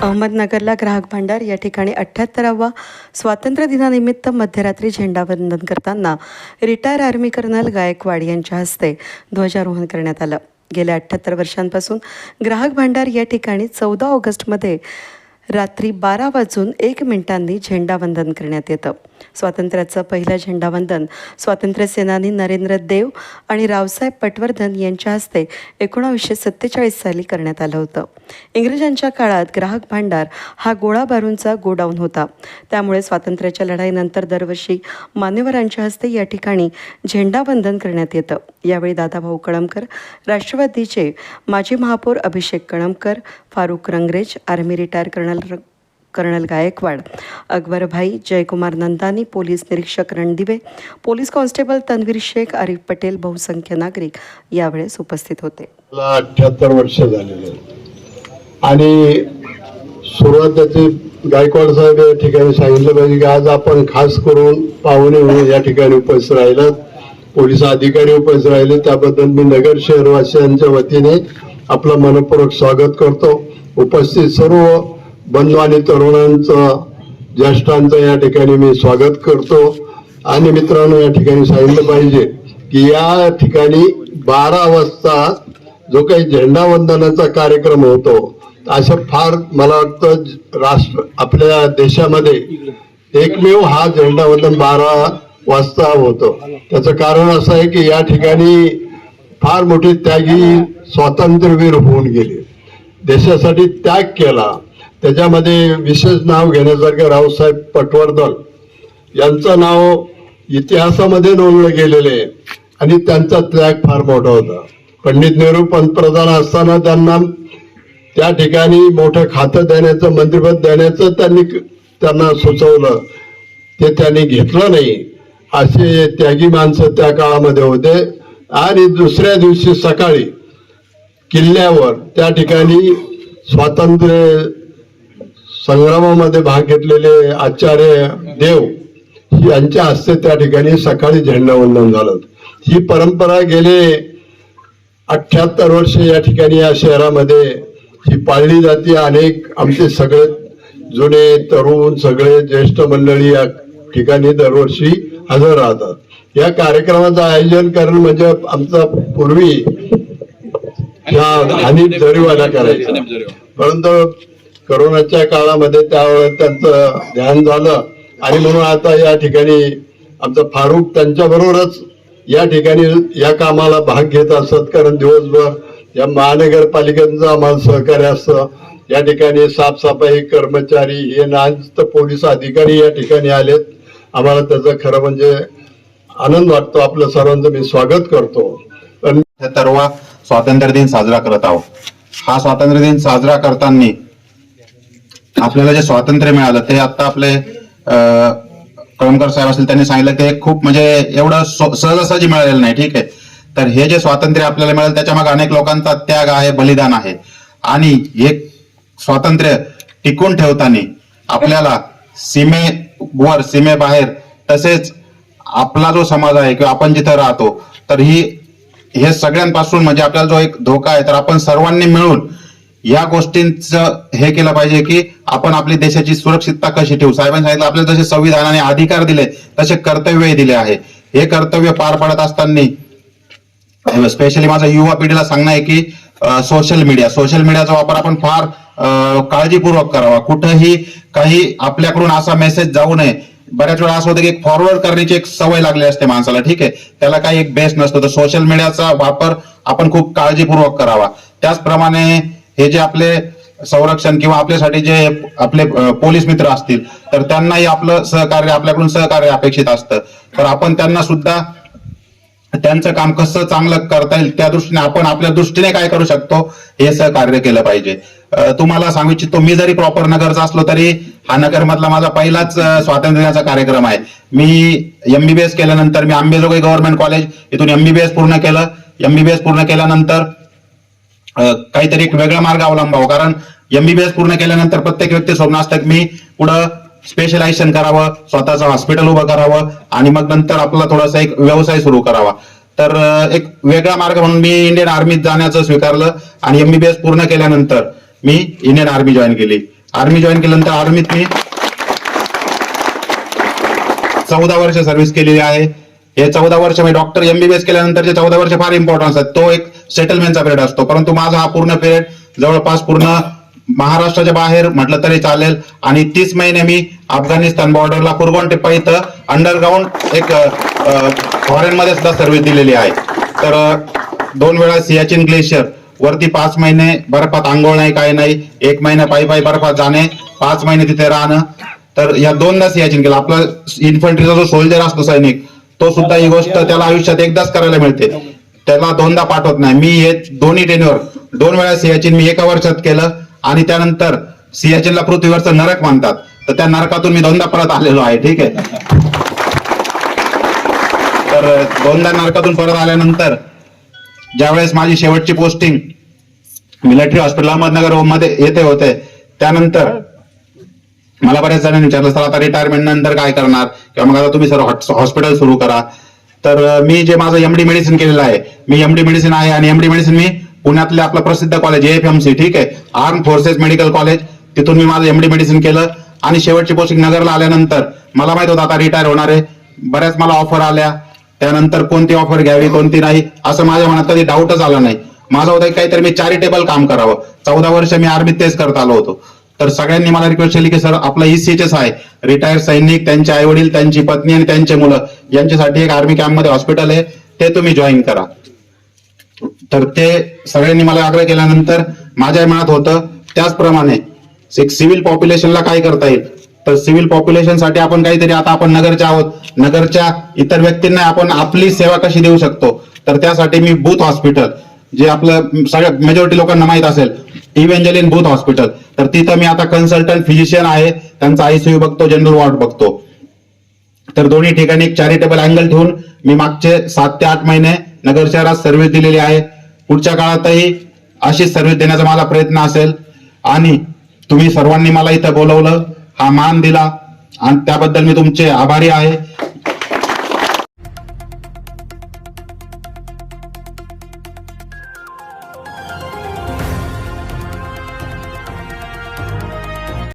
अहमदनगरला ग्राहक भांडार या ठिकाणी 78वा स्वातंत्र्य दिनानिमित्त मध्यरात्री झेंडावंदन करताना रिटायर आर्मी कर्नल गायकवाड यांच्या हस्ते ध्वजारोहण करण्यात आलं. गेल्या 78 वर्षांपासून ग्राहक भांडार या ठिकाणी 14 ऑगस्टमध्ये रात्री 12:01 झेंडावंदन करण्यात येतं. स्वातंत्र्याचं पहिलं झेंडावंदन स्वातंत्र्यसेनानी नरेंद्र देव आणि रावसाहेब पटवर्धन यांच्या हस्ते 1947 साली करण्यात आलं होतं. इंग्रजांच्या काळात ग्राहक भांडार हा गोळा बारूंचा गोडाऊन होता. त्यामुळे स्वातंत्र्याच्या लढाईनंतर दरवर्षी मान्यवरांच्या हस्ते या ठिकाणी झेंडावंदन करण्यात येतं. यावेळी दादाभाऊ कळमकर, राष्ट्रवादीचे माजी महापौर Abhishek Kalamkar, Farukh Rangrez, army retire colonel Gaikwad, Akbarbhai, Jaykumar Nandani, police निरीक्षक रणदिवे, पोलीस कॉन्स्टेबल तन्वीर शेख, आरिफ पटेल, बहुसंख्य नागरिक यावेळेस उपस्थित होते. 78 वर्ष झालेले आणि सुरुवातीचे गायकवाड साहेब या ठिकाणी सांगितलं पाहिजे की आज आपण खास करून पाहुणे म्हणून या ठिकाणी उपस्थित राहिलात, पोलीस अधिकारी उपस्थित राहिले, त्याबद्दल मी नगर शहरवासियांच्या वतीने आपलं मनपूर्वक स्वागत करतो. उपस्थित सर्व बंधू आणि तरुणांचं, ज्येष्ठांचं या ठिकाणी मी स्वागत करतो. आणि मित्रांनो, या ठिकाणी सांगितलं पाहिजे की या ठिकाणी 12 वाजता जो काही झेंडावंदनाचा कार्यक्रम होतो, असं फार मला वाटतं आपल्या देशामध्ये एकमेव हा झेंडावंदन 12 वाजता होतं. त्याचं कारण असं आहे की या ठिकाणी फार मोठे त्यागी स्वातंत्र्यवीर होऊन गेले, देशासाठी त्याग केला. त्याच्यामध्ये विशेष नाव घेण्यासारखं रावसाहेब पटवर्धन यांचं नाव इतिहासामध्ये नोंदलं गेलेलं आहे आणि त्यांचा त्याग फार मोठा होता. पंडित नेहरू पंतप्रधान असताना त्यांना त्या ठिकाणी मोठं खातं देण्याचं, मंत्रिपद देण्याचं त्यांना सुचवलं, ते त्यांनी घेतलं नाही. असे त्यागी माणसं त्या काळामध्ये होते. आणि दुसऱ्या दिवशी सकाळी किल्ल्यावर त्या ठिकाणी स्वातंत्र्य संग्रामामध्ये भाग घेतलेले आचार्य देव यांच्या हस्ते त्या ठिकाणी सकाळी झेंडावंदन झालं. ही परंपरा गेले 78 वर्ष या ठिकाणी या शहरामध्ये ही पाळली जाते. अनेक आमचे सगळे जुने तरुण, सगळे ज्येष्ठ मंडळी या ठिकाणी दरवर्षी हजर राहतात. या कार्यक्रमाचं आयोजन करणं म्हणजे आमचा पूर्वी हानीफ जरीवाला करायचा, परंतु कोरोनाच्या काळामध्ये त्यावेळेस त्यांचं ध्यान झालं आणि म्हणून आता या ठिकाणी आमचा फारुख त्यांच्याबरोबरच या ठिकाणी या कामाला भाग घेत असत. कारण दिवसभर या महानगरपालिकेचं आम्हाला सहकार्य असतं. या ठिकाणी साफसफाई कर्मचारी, हे नास्त पोलीस अधिकारी या ठिकाणी आलेत. आम्हाला त्याचा खरं म्हणजे आनंद वाटतो. आपलं सर्वांचं मी स्वागत करतो. 78वा स्वातंत्र्य दिन साजरा करत आहोत. हा स्वातंत्र्य दिन साजरा करताना आपल्याला जे स्वातंत्र्य मिळालं ते आता आपले कळमकर साहेब असतील, त्यांनी सांगितलं की खूप म्हणजे एवढं सहजासहजी मिळालेलं नाही. ठीक आहे, तर हे जे स्वातंत्र्य आपल्याला मिळालं त्याच्या मागे अनेक लोकांचा त्याग आहे, बलिदान आहे. आणि हे स्वातंत्र्य टिकून ठेवताना आपल्याला सीमेवर, सीमेबाहेर, तसेच आपला जो समाज आहे किंवा आपण जिथे राहतो, तर हे सगळ्यांपासून म्हणजे आपल्याला जो एक धोका आहे, तर आपण सर्वांनी मिळून या गोष्टींचं हे केलं पाहिजे की आपण आपली देशाची सुरक्षितता कशी ठेवू. साहेबांनी सांगितलं आपल्याला जसे संविधानाने अधिकार दिले तसे कर्तव्यही दिले आहे. हे कर्तव्य पार पाडत असताना स्पेशली माझं युवा पिढीला सांगणं आहे की सोशल मीडियाचा वापर आपण फार काळजीपूर्वक करावा. कुठंही काही आपल्याकडून असा मेसेज जाऊ नये. बऱ्याच वेळा असं होतं की फॉरवर्ड करण्याची एक सवय लागली असते माणसाला. ठीक आहे, त्याला काही एक बेस नसतो. तर सोशल मीडियाचा वापर आपण खूप काळजीपूर्वक करावा. त्याचप्रमाणे हे जे आपले संरक्षण किंवा आपल्यासाठी जे आपले पोलीस मित्र असतील, तर त्यांनाही आपल्याकडून सहकार्य अपेक्षित असतं. तर आपण त्यांना सुद्धा त्यांचं काम कसं चांगलं करता येईल त्या दृष्टीने आपण आपल्या दृष्टीने काय करू शकतो हे सहकार्य केलं पाहिजे. तुम्हाला सांगू इच्छितो, मी जरी प्रॉपर नगरचा असलो तरी हा नगर मधला माझा पहिलाच स्वातंत्र्य दिनाचा कार्यक्रम आहे. मी MBBS केल्यानंतर मी अंबेजोगाई गव्हर्नमेंट कॉलेज इथून MBBS पूर्ण केलं. MBBS पूर्ण केल्यानंतर काहीतरी एक वेगळा मार्ग अवलंबावा. कारण MBBS पूर्ण केल्यानंतर प्रत्येक व्यक्ती स्वप्न असतं की मी पुढं स्पेशलायझेशन करावं, स्वतःचं हॉस्पिटल उभं करावं आणि मग नंतर आपला थोडासा एक व्यवसाय सुरू करावा. तर एक वेगळा मार्ग म्हणून मी इंडियन आर्मीत जाण्याचं स्वीकारलं आणि MBBS पूर्ण केल्यानंतर मी इंडियन आर्मी जॉईन केली. आर्मी जॉईन केल्यानंतर आर्मीत मी 14 वर्ष सर्व्हिस केलेली आहे. हे 14 वर्ष मी डॉक्टर MBBS केल्यानंतरचे 14 वर्ष फार इम्पॉर्टन्स आहेत. तो एक सेटलमेंटचा पिरियड असतो, परंतु माझा हा पूर्ण पिरियड जवळपास पूर्ण महाराष्ट्राच्या बाहेर म्हटलं तरी चालेल. आणि 30 महिने मी अफगाणिस्तान बॉर्डरला कुरगॉन टिप्पा इथं अंडरग्राऊंड एक फॉरेन मध्ये सुद्धा सर्व्हिस दिलेली आहे. तर 2 वेळा सियाचीन ग्लेशियर वरती 5 महिने बर्फात आंघोळ नाही, काय नाही, 1 महिना पायी बर्फात जाणे, 5 महिने तिथे राहणं. तर या 2दा सियाचीन केलं. आपला इन्फंट्रीचा जो सोल्जर असतो सैनिक, तो सुद्धा ही गोष्ट त्याला आयुष्यात एकदाच करायला मिळते, त्याला 2दा पाठवत नाही. मी हे दोन्ही टेन्युअर 2 वेळा सियाचीन मी 1 वर्षात केलं. आणि त्यानंतर सियाचीनला पृथ्वीवरचं नरक मानतात, तर त्या नरकातून मी 2दा परत आलेलो आहे. ठीक आहे. तर 2दा नरकातून परत आल्यानंतर ज्यावेळेस माझी शेवटची पोस्टिंग मिलिटरी हॉस्पिटल अहमदनगर मध्ये येथे होते, त्यानंतर मला बऱ्याच जणांनी विचारलं, सर आता रिटायरमेंट नंतर काय करणार, किंवा मग आता तुम्ही सर हॉस्पिटल सुरू करा. तर मी जे माझं MD मेडिसिन केलेलं आहे, मी MD मेडिसिन आहे. आणि MD मेडिसिन मी पुण्यातले आपलं प्रसिद्ध कॉलेज AFMC, ठीक आहे, आर्म फोर्सेस मेडिकल कॉलेज, तिथून मी माझं MD मेडिसिन केलं. आणि शेवटची पोस्टिंग नगरला आल्यानंतर मला माहित होतं आता रिटायर होणार आहे. बऱ्याच मला ऑफर आल्या, त्यानंतर कोणती ऑफर घ्यावी कोणती नाही असं माझ्या मनात कधी डाऊटच आला नाही. माझं होतं काहीतरी मी चॅरिटेबल काम करावं. 14 वर्ष मी आर्मीत तेच करत आलो होतो. तर सगळ्यांनी मला रिक्वेस्ट केली की सर आपला ECHS आहे, रिटायर्ड सैनिक, त्यांचे आई वडील, त्यांची पत्नी आणि त्यांचे मुलं यांच्यासाठी एक आर्मी कॅम्पमध्ये हॉस्पिटल आहे, ते तुम्ही जॉईन करा. तर ते सगळ्यांनी मला आग्रह केल्यानंतर माझ्या मनात होतं त्याचप्रमाणे एक सिव्हिल पॉप्युलेशनला काय करता येईल. तर सिव्हिल पॉप्युलेशन साठी आपण काहीतरी, आता आपण नगरच्या आहोत, नगरच्या इतर व्यक्तींना आपण आपली सेवा कशी देऊ शकतो. तर त्यासाठी मी बूथ हॉस्पिटल, जे आपलं सगळ्या मेजॉरिटी लोकांना माहित असेल, इव्हेंजलिन बूथ हॉस्पिटल, तर तिथं मी आता कन्सल्टंट फिजिशियन आहे, त्यांचा ICU बघतो, जनरल वॉर्ड बघतो. तर दोन्ही ठिकाणी एक चॅरिटेबल अँगल ठेवून मी मागचे 7 ते 8 महिने नगर शहरात सर्व्हिस दिलेली आहे. पुढच्या काळातही अशीच सर्व्हिस देण्याचा मला प्रयत्न असेल. आणि तुम्ही सर्वांनी मला इथं बोलवलं, हा मान दिला, आणि त्याबद्दल मी तुमचे आभारी आहे.